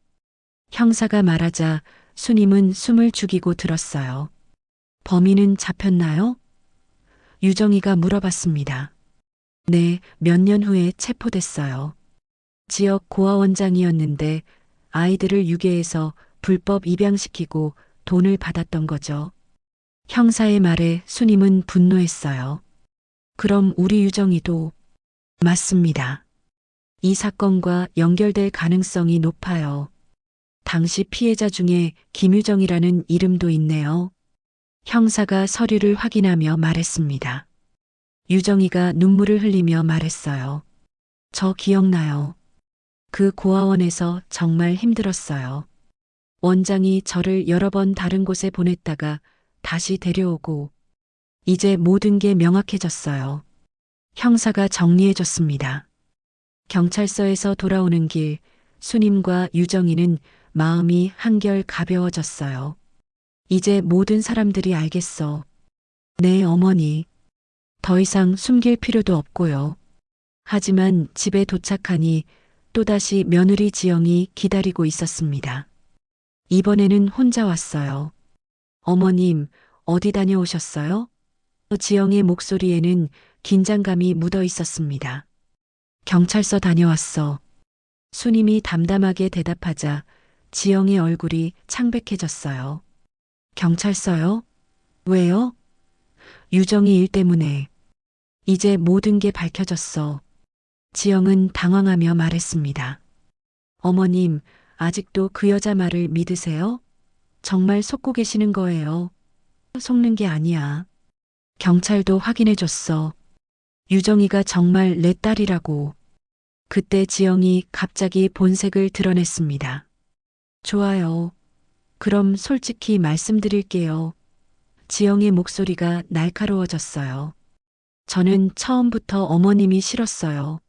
Speaker 2: 형사가 말하자 수님은 숨을 죽이고 들었어요. 범인은 잡혔나요? 유정이가 물어봤습니다. 네, 몇 년 후에 체포됐어요. 지역 고아원장이었는데 아이들을 유괴해서 불법 입양시키고 돈을 받았던 거죠. 형사의 말에 수님은 분노했어요. 그럼 우리 유정이도. 맞습니다. 이 사건과 연결될 가능성이 높아요. 당시 피해자 중에 김유정이라는 이름도 있네요. 형사가 서류를 확인하며 말했습니다. 유정이가 눈물을 흘리며 말했어요. 저 기억나요. 그 고아원에서 정말 힘들었어요. 원장이 저를 여러 번 다른 곳에 보냈다가 다시 데려오고 이제 모든 게 명확해졌어요. 형사가 정리해줬습니다. 경찰서에서 돌아오는 길 수님과 유정이는 마음이 한결 가벼워졌어요. 이제 모든 사람들이 알겠어. 네, 어머니. 더 이상 숨길 필요도 없고요. 하지만 집에 도착하니 또다시 며느리 지영이 기다리고 있었습니다. 이번에는 혼자 왔어요. 어머님, 어디 다녀오셨어요? 지영의 목소리에는 긴장감이 묻어 있었습니다. 경찰서 다녀왔어. 수님이 담담하게 대답하자 지영의 얼굴이 창백해졌어요. 경찰서요? 왜요? 유정이 일 때문에. 이제 모든 게 밝혀졌어. 지영은 당황하며 말했습니다. 어머님, 아직도 그 여자 말을 믿으세요? 정말 속고 계시는 거예요. 속는 게 아니야. 경찰도 확인해줬어. 유정이가 정말 내 딸이라고. 그때 지영이 갑자기 본색을 드러냈습니다. 좋아요. 그럼 솔직히 말씀드릴게요. 지영의 목소리가 날카로워졌어요. 저는 처음부터 어머님이 싫었어요.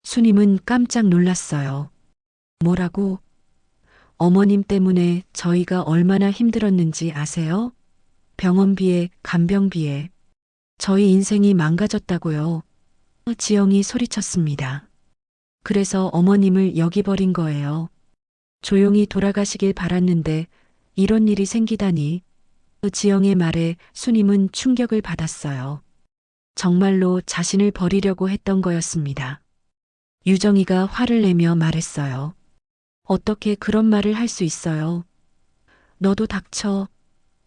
Speaker 2: 수님은 깜짝 놀랐어요. 뭐라고? 어머님 때문에 저희가 얼마나 힘들었는지 아세요? 병원비에 간병비에 저희 인생이 망가졌다고요. 지영이 소리쳤습니다. 그래서 어머님을 여기 버린 거예요. 조용히 돌아가시길 바랐는데 이런 일이 생기다니. 지영의 말에 수님은 충격을 받았어요. 정말로 자신을 버리려고 했던 거였습니다. 유정이가 화를 내며 말했어요. 어떻게 그런 말을 할 수 있어요? 너도 닥쳐.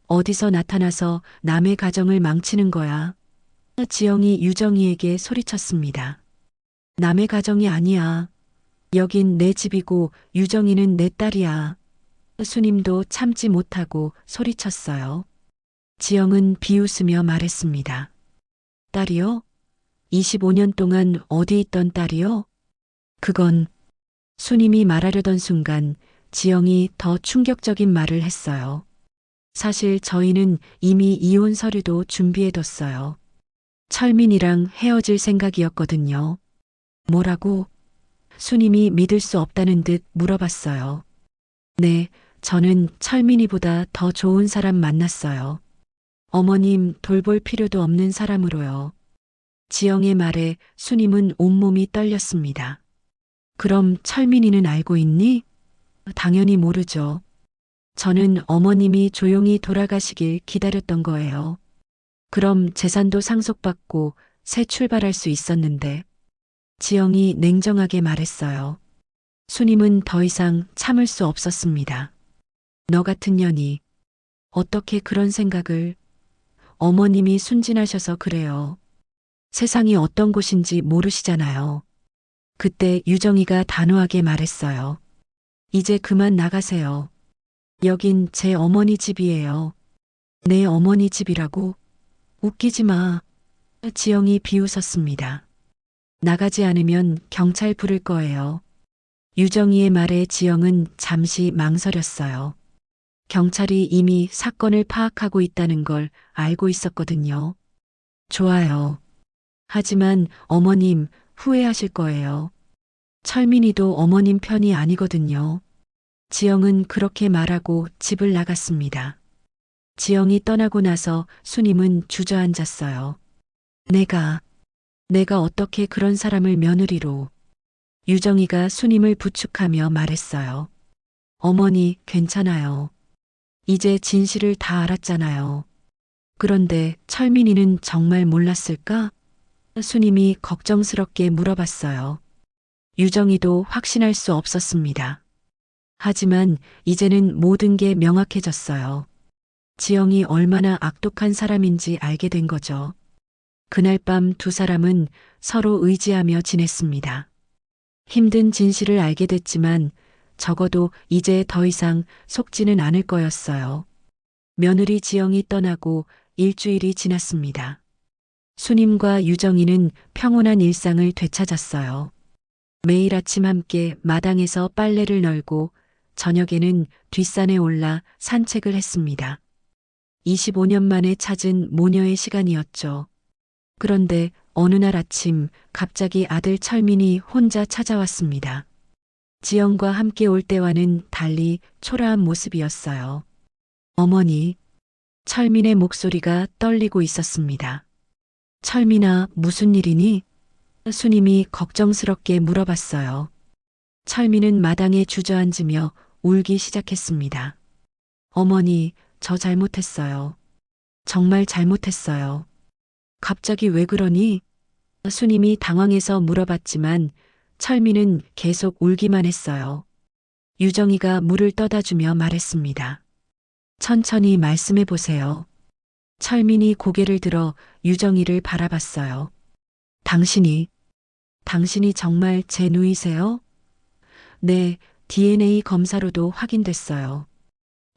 Speaker 2: 어디서 나타나서 남의 가정을 망치는 거야. 지영이 유정이에게 소리쳤습니다. 남의 가정이 아니야. 여긴 내 집이고 유정이는 내 딸이야. 수님도 참지 못하고 소리쳤어요. 지영은 비웃으며 말했습니다. 딸이요? 25년 동안 어디 있던 딸이요? 그건 수님이 말하려던 순간 지영이 더 충격적인 말을 했어요. 사실 저희는 이미 이혼 서류도 준비해뒀어요. 철민이랑 헤어질 생각이었거든요. 뭐라고? 수님이 믿을 수 없다는 듯 물어봤어요. 네, 저는 철민이보다 더 좋은 사람 만났어요. 어머님 돌볼 필요도 없는 사람으로요. 지영의 말에 수님은 온몸이 떨렸습니다. 그럼 철민이는 알고 있니? 당연히 모르죠. 저는 어머님이 조용히 돌아가시길 기다렸던 거예요. 그럼 재산도 상속받고 새 출발할 수 있었는데. 지영이 냉정하게 말했어요. 수님은 더 이상 참을 수 없었습니다. 너 같은 년이 어떻게 그런 생각을. 어머님이 순진하셔서 그래요. 세상이 어떤 곳인지 모르시잖아요. 그때 유정이가 단호하게 말했어요. 이제 그만 나가세요. 여긴 제 어머니 집이에요. 내 어머니 집이라고? 웃기지 마. 지영이 비웃었습니다. 나가지 않으면 경찰 부를 거예요. 유정이의 말에 지영은 잠시 망설였어요. 경찰이 이미 사건을 파악하고 있다는 걸 알고 있었거든요. 좋아요. 하지만 어머님 후회하실 거예요. 철민이도 어머님 편이 아니거든요. 지영은 그렇게 말하고 집을 나갔습니다. 지영이 떠나고 나서 수님은 주저앉았어요. 내가 어떻게 그런 사람을 며느리로. 유정이가 수님을 부축하며 말했어요. 어머니, 괜찮아요. 이제 진실을 다 알았잖아요. 그런데 철민이는 정말 몰랐을까? 수님이 걱정스럽게 물어봤어요. 유정이도 확신할 수 없었습니다. 하지만 이제는 모든 게 명확해졌어요. 지영이 얼마나 악독한 사람인지 알게 된 거죠. 그날 밤 두 사람은 서로 의지하며 지냈습니다. 힘든 진실을 알게 됐지만 적어도 이제 더 이상 속지는 않을 거였어요. 며느리 지영이 떠나고 일주일이 지났습니다. 수님과 유정이는 평온한 일상을 되찾았어요. 매일 아침 함께 마당에서 빨래를 널고 저녁에는 뒷산에 올라 산책을 했습니다. 25년 만에 찾은 모녀의 시간이었죠. 그런데 어느 날 아침 갑자기 아들 철민이 혼자 찾아왔습니다. 지영과 함께 올 때와는 달리 초라한 모습이었어요. 어머니, 철민의 목소리가 떨리고 있었습니다. 철민아, 무슨 일이니? 수님이 걱정스럽게 물어봤어요. 철민은 마당에 주저앉으며 울기 시작했습니다. 어머니, 저 잘못했어요. 정말 잘못했어요. 갑자기 왜 그러니? 수님이 당황해서 물어봤지만 철민은 계속 울기만 했어요. 유정이가 물을 떠다 주며 말했습니다. 천천히 말씀해 보세요. 철민이 고개를 들어 유정이를 바라봤어요. 당신이 정말 제 누이세요? 네, DNA 검사로도 확인됐어요.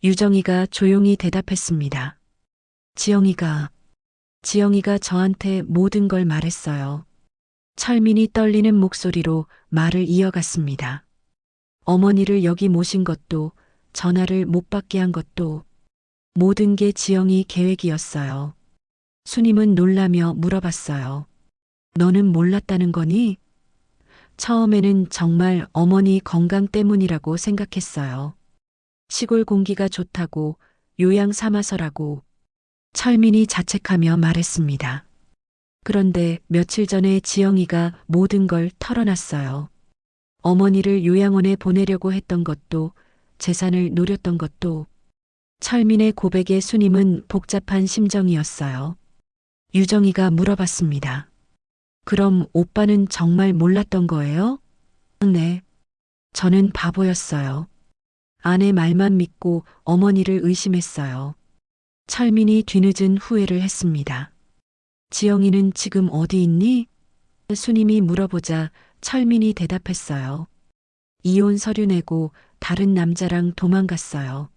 Speaker 2: 유정이가 조용히 대답했습니다. 지영이가 저한테 모든 걸 말했어요. 철민이 떨리는 목소리로 말을 이어갔습니다. 어머니를 여기 모신 것도, 전화를 못 받게 한 것도, 모든 게 지영이 계획이었어요. 수님은 놀라며 물어봤어요. 너는 몰랐다는 거니? 처음에는 정말 어머니 건강 때문이라고 생각했어요. 시골 공기가 좋다고, 요양 삼아서라고. 철민이 자책하며 말했습니다. 그런데 며칠 전에 지영이가 모든 걸 털어놨어요. 어머니를 요양원에 보내려고 했던 것도, 재산을 노렸던 것도. 철민의 고백에 수님은 복잡한 심정이었어요. 유정이가 물어봤습니다. 그럼 오빠는 정말 몰랐던 거예요? 네. 저는 바보였어요. 아내 말만 믿고 어머니를 의심했어요. 철민이 뒤늦은 후회를 했습니다. 지영이는 지금 어디 있니? 수님이 물어보자 철민이 대답했어요. 이혼 서류 내고 다른 남자랑 도망갔어요.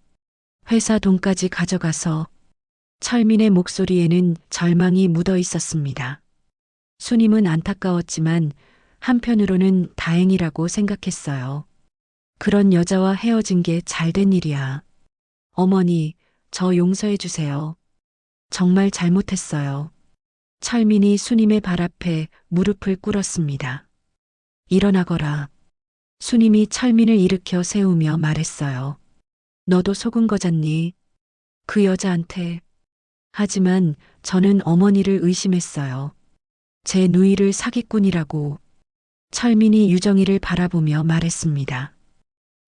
Speaker 2: 회사 돈까지 가져가서. 철민의 목소리에는 절망이 묻어 있었습니다. 수님은 안타까웠지만 한편으로는 다행이라고 생각했어요. 그런 여자와 헤어진 게 잘된 일이야. 어머니, 저 용서해 주세요. 정말 잘못했어요. 철민이 수님의 발 앞에 무릎을 꿇었습니다. 일어나거라. 수님이 철민을 일으켜 세우며 말했어요. 너도 속은 거잖니? 그 여자한테. 하지만 저는 어머니를 의심했어요. 제 누이를 사기꾼이라고. 철민이 유정이를 바라보며 말했습니다.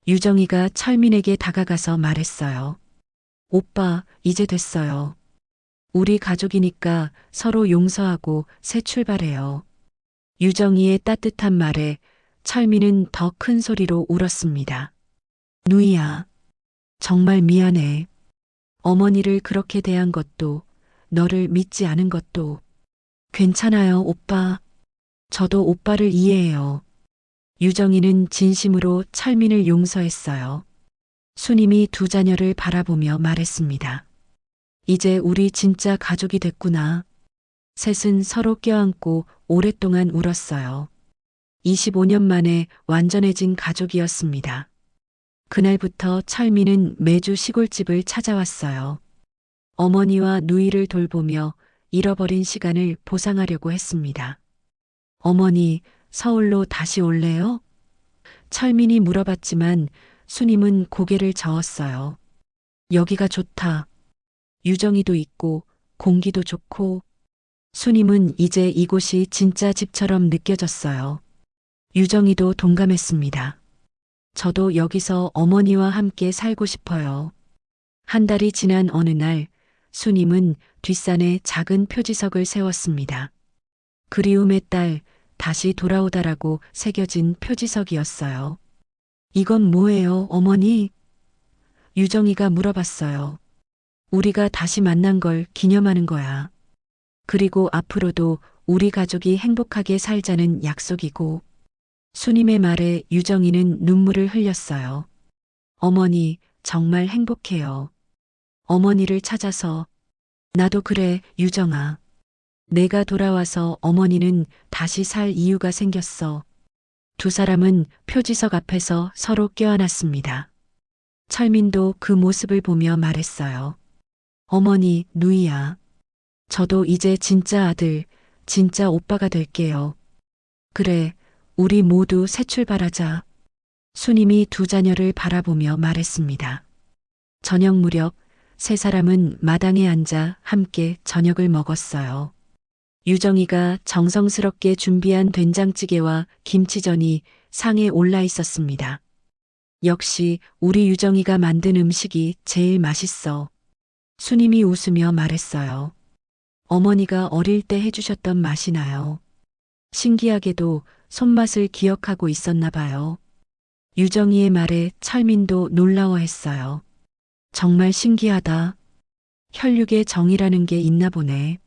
Speaker 2: 유정이가 철민에게 다가가서 말했어요. 오빠, 이제 됐어요. 우리 가족이니까 서로 용서하고 새 출발해요. 유정이의 따뜻한 말에 철민은 더 큰 소리로 울었습니다. 누이야, 정말 미안해. 어머니를 그렇게 대한 것도, 너를 믿지 않은 것도. 괜찮아요, 오빠. 저도 오빠를 이해해요. 유정이는 진심으로 철민을 용서했어요. 수님이 두 자녀를 바라보며 말했습니다. 이제 우리 진짜 가족이 됐구나. 셋은 서로 껴안고 오랫동안 울었어요. 25년 만에 완전해진 가족이었습니다. 그날부터 철민은 매주 시골집을 찾아왔어요. 어머니와 누이를 돌보며 잃어버린 시간을 보상하려고 했습니다. 어머니, 서울로 다시 올래요? 철민이 물어봤지만 수님은 고개를 저었어요. 여기가 좋다. 유정이도 있고 공기도 좋고. 수님은 이제 이곳이 진짜 집처럼 느껴졌어요. 유정이도 동감했습니다. 저도 여기서 어머니와 함께 살고 싶어요. 한 달이 지난 어느 날 수님은 뒷산에 작은 표지석을 세웠습니다. 그리움의 딸, 다시 돌아오다라고 새겨진 표지석이었어요. 이건 뭐예요, 어머니? 유정이가 물어봤어요. 우리가 다시 만난 걸 기념하는 거야. 그리고 앞으로도 우리 가족이 행복하게 살자는 약속이고. 수님의 말에 유정이는 눈물을 흘렸어요. 어머니, 정말 행복해요. 어머니를 찾아서. 나도 그래, 유정아. 내가 돌아와서 어머니는 다시 살 이유가 생겼어. 두 사람은 표지석 앞에서 서로 껴안았습니다. 철민도 그 모습을 보며 말했어요. 어머니, 누이야. 저도 이제 진짜 아들, 진짜 오빠가 될게요. 그래, 우리 모두 새 출발하자. 수님이 두 자녀를 바라보며 말했습니다. 저녁 무렵 세 사람은 마당에 앉아 함께 저녁을 먹었어요. 유정이가 정성스럽게 준비한 된장찌개와 김치전이 상에 올라 있었습니다. 역시 우리 유정이가 만든 음식이 제일 맛있어. 수님이 웃으며 말했어요. 어머니가 어릴 때 해주셨던 맛이 나요. 신기하게도 손맛을 기억하고 있었나 봐요. 유정이의 말에 철민도 놀라워했어요. 정말 신기하다. 혈육의 정이라는 게 있나 보네.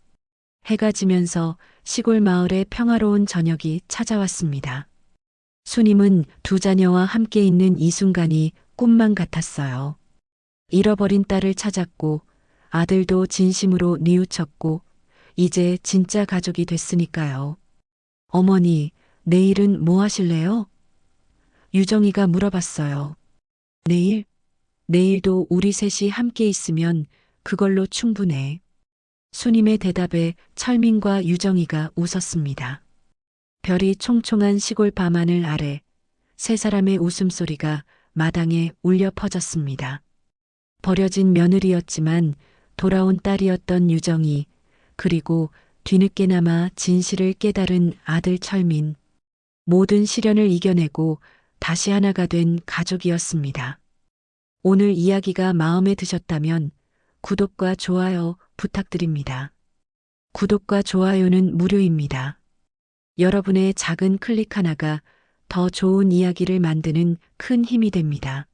Speaker 2: 해가 지면서 시골 마을의 평화로운 저녁이 찾아왔습니다. 수님은 두 자녀와 함께 있는 이 순간이 꿈만 같았어요. 잃어버린 딸을 찾았고 아들도 진심으로 뉘우쳤고 이제 진짜 가족이 됐으니까요. 어머니, 내일은 뭐 하실래요? 유정이가 물어봤어요. 내일? 내일도 우리 셋이 함께 있으면 그걸로 충분해. 수님의 대답에 철민과 유정이가 웃었습니다. 별이 총총한 시골 밤하늘 아래 세 사람의 웃음소리가 마당에 울려 퍼졌습니다. 버려진 며느리였지만 돌아온 딸이었던 유정이, 그리고 뒤늦게나마 진실을 깨달은 아들 철민. 모든 시련을 이겨내고 다시 하나가 된 가족이었습니다. 오늘 이야기가 마음에 드셨다면 구독과 좋아요 부탁드립니다. 구독과 좋아요는 무료입니다. 여러분의 작은 클릭 하나가 더 좋은 이야기를 만드는 큰 힘이 됩니다.